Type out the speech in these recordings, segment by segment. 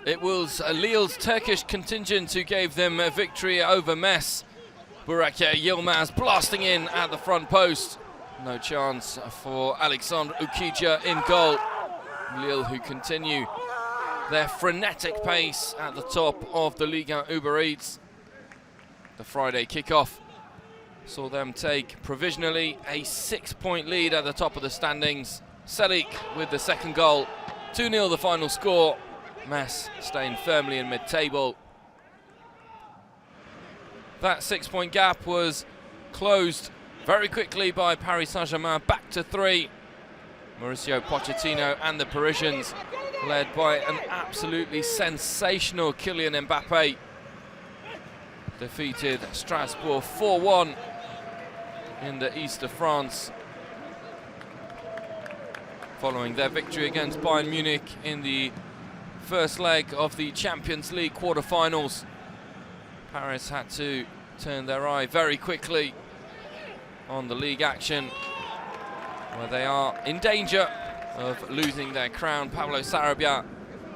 It was Lille's Turkish contingent who gave them a victory over METZ. Burak Yilmaz blasting in at the front post. No chance for Alexandre Ukija in goal. Lille who continue their frenetic pace at the top of the Ligue 1 Uber Eats. The Friday kickoff saw them take provisionally a 6-point lead at the top of the standings. Selik with the second goal. 2-0 the final score. METZ staying firmly in mid-table. That 6-point gap was closed very quickly by Paris Saint-Germain, back to 3. Mauricio Pochettino and the Parisians, led by an absolutely sensational Kylian Mbappe, defeated Strasbourg 4-1 in the east of France, following their victory against Bayern Munich in the first leg of the Champions League quarter-finals. Paris had to turn their eye very quickly on the league action, where they are in danger of losing their crown. Pablo Sarabia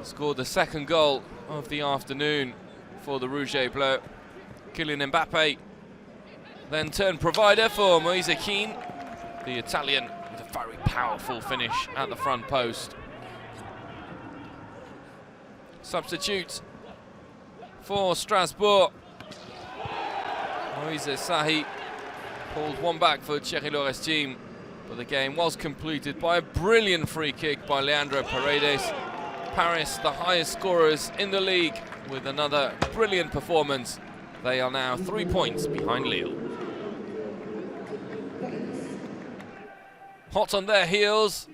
scored the second goal of the afternoon for the Rouge et Bleu. Kylian Mbappe then turned provider for Moise Kean, the Italian, with a very powerful finish at the front post. Substitute for Strasbourg. Moise Sahi pulled one back for Thierry Lorestime, but the game was completed by a brilliant free kick by Leandro Paredes. Paris, the highest scorers in the league, with another brilliant performance. They are now 3 points behind Lille. Hot on their heels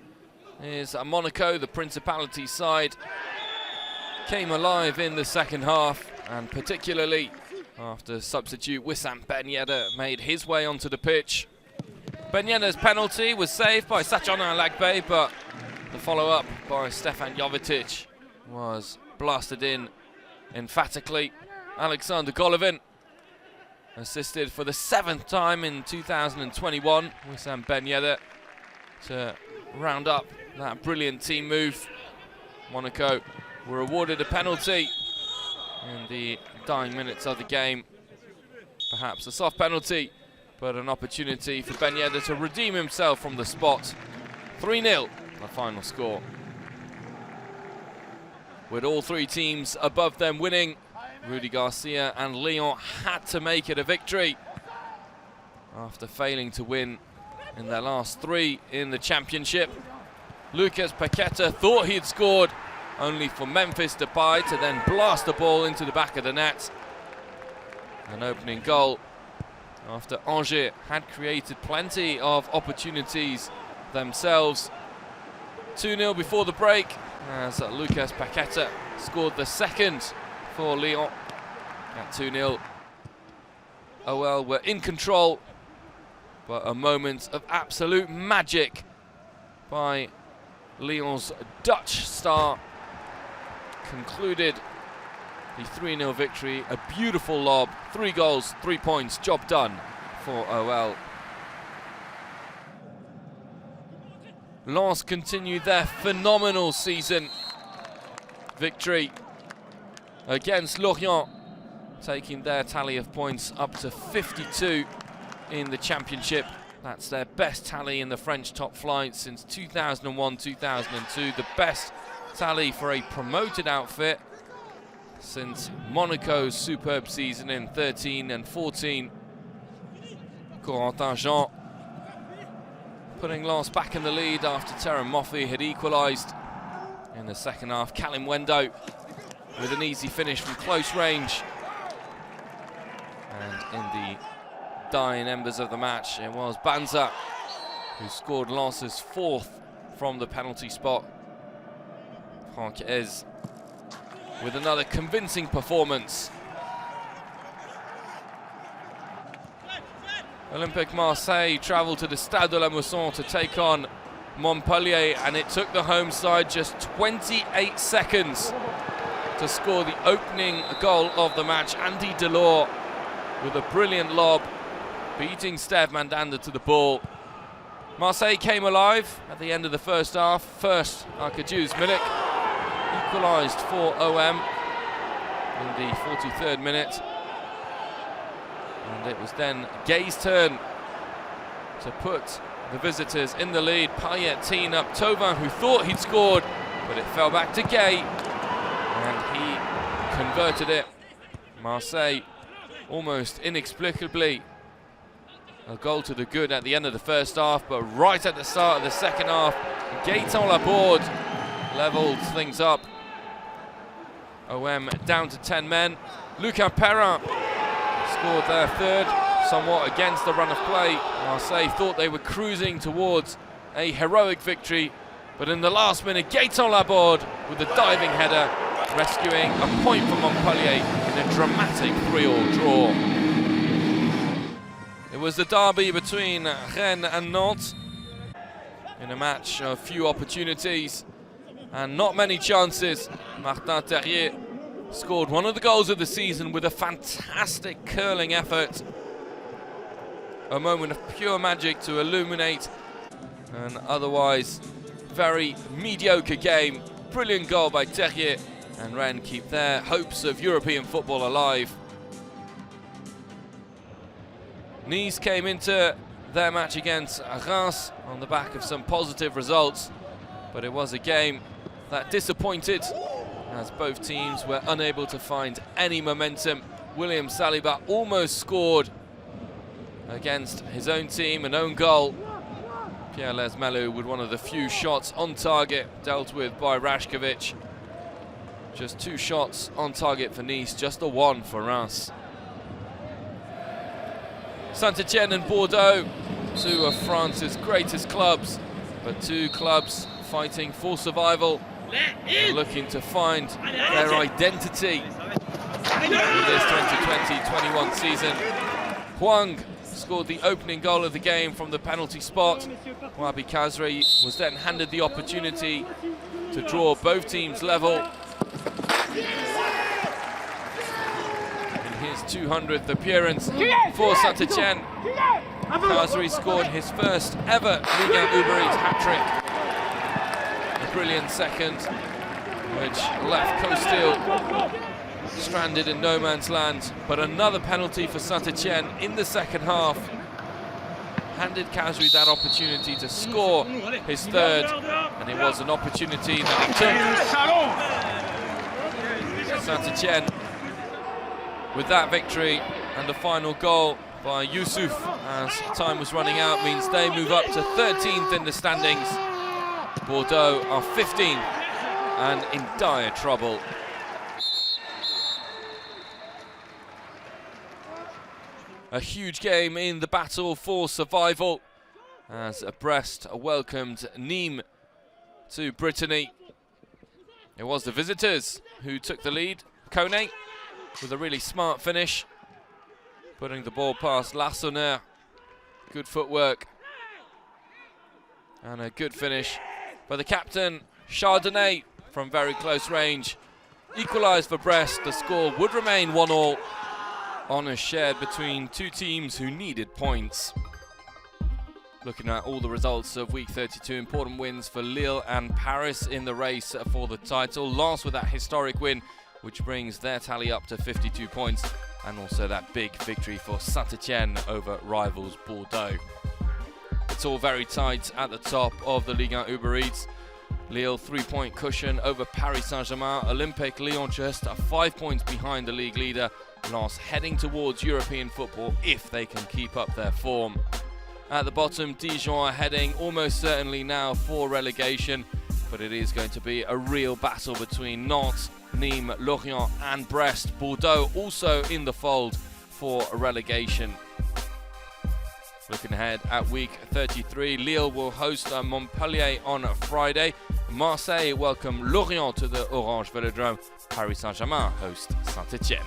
is Monaco, the Principality side. Came alive in the second half, and particularly after substitute Wissam Ben Yedder made his way onto the pitch. Ben Yedder's penalty was saved by Satchonin Lagbe, but the follow-up by Stefan Jovetic was blasted in emphatically. Alexander Golovin assisted for the 7th time in 2021, Wissam Ben Yedder, to round up that brilliant team move. Monaco were awarded a penalty in the dying minutes of the game. Perhaps a soft penalty, but an opportunity for Ben Yedder to redeem himself from the spot. 3-0, the final score. With all three teams above them winning, Rudy Garcia and Lyon had to make it a victory after failing to win in their last 3 in the championship. Lucas Paqueta thought he'd scored, only for Memphis Depay to then blast the ball into the back of the net. An opening goal after Angers had created plenty of opportunities themselves. 2-0 before the break, as Lucas Paqueta scored the second for Lyon at 2-0. OL were in control, but a moment of absolute magic by Lyon's Dutch star concluded the 3-0 victory. A beautiful lob, 3 goals, 3 points, job done for OL. Lens continued their phenomenal season victory against Lorient, taking their tally of points up to 52 in the championship. That's their best tally in the French top flight since 2001-2002, the best tally for a promoted outfit since Monaco's superb season in 13 and 14. Corentin Jean putting Lens back in the lead after Terem Moffi had equalised in the second half. Kalim Wendo with an easy finish from close range. And in the dying embers of the match, it was Banza who scored Lens's 4th from the penalty spot. Franck Hez with another convincing performance. Olympique Marseille travelled to the Stade de la Mousson to take on Montpellier, and it took the home side just 28 seconds to score the opening goal of the match. Andy Delors with a brilliant lob, beating Steve Mandanda to the ball. Marseille came alive at the end of the first half. First, Arkadiusz Milik equalised for OM in the 43rd minute. And it was then Gay's turn to put the visitors in the lead. Payet teeing up Thauvin, who thought he'd scored, but it fell back to Gay, and he converted it. Marseille, almost inexplicably, a goal to the good at the end of the first half, but right at the start of the second half, Gaëtan Laborde levelled things up. OM down to 10 men. Lucas Perrin scored their third, somewhat against the run of play. Marseille thought they were cruising towards a heroic victory, but in the last minute, Gaëtan Laborde with a diving header, rescuing a point for Montpellier in a dramatic 3-3 draw. It was the derby between Rennes and Nantes in a match of few opportunities and not many chances. Martin Terrier scored one of the goals of the season with a fantastic curling effort. A moment of pure magic to illuminate an otherwise very mediocre game. Brilliant goal by Terrier, and Rennes keep their hopes of European football alive. Nice came into their match against Reims on the back of some positive results, but it was a game that disappointed as both teams were unable to find any momentum. William Saliba almost scored against his own team, an own goal. Pierre Lesmelou with one of the few shots on target dealt with by Rashkovic. Just 2 shots on target for Nice, just the 1 for Reims. Saint-Etienne and Bordeaux, 2 of France's greatest clubs, but 2 clubs fighting for survival, looking to find their identity in this 2020-21 season. Hwang scored the opening goal of the game from the penalty spot. Wabi Kazri was then handed the opportunity to draw both teams level. In his 200th appearance for Saint-Etienne, Kazri scored his first ever Ligue 1 Uber Eats hat-trick. A brilliant second, which left Costil stranded in no man's land, but another penalty for Saint-Etienne in the second half handed Kazri that opportunity to score his third, and it was an opportunity that he took. Saint-Etienne with that victory and the final goal by Youssouf as time was running out means they move up to 13th in the standings. Bordeaux are 15th and in dire trouble. A huge game in the battle for survival as Brest welcomed Nîmes to Brittany. It was the visitors who took the lead. KONE with a really smart finish, putting the ball past Larsonneur. Good footwork and a good finish by the captain, Chardonnet, from very close range. Equalised for Brest. The score would remain 1-1. Honours shared between 2 teams who needed points. Looking at all the results of week 32, important wins for Lille and Paris in the race for the title. Lens with that historic win, which brings their tally up to 52 points, and also that big victory for Saint-Etienne over rivals Bordeaux. It's all very tight at the top of the Ligue 1 Uber Eats. Lille 3-point cushion over Paris Saint-Germain. Olympique Lyon just 5 points behind the league leader. Lens heading towards European football if they can keep up their form. At the bottom, Dijon are heading almost certainly now for relegation, but it is going to be a real battle between Nantes, Nîmes, Lorient and Brest. Bordeaux also in the fold for relegation. Looking ahead at week 33, Lille will host Montpellier on Friday. Marseille welcome Lorient to the Orange Velodrome. Paris Saint-Germain host Saint-Etienne.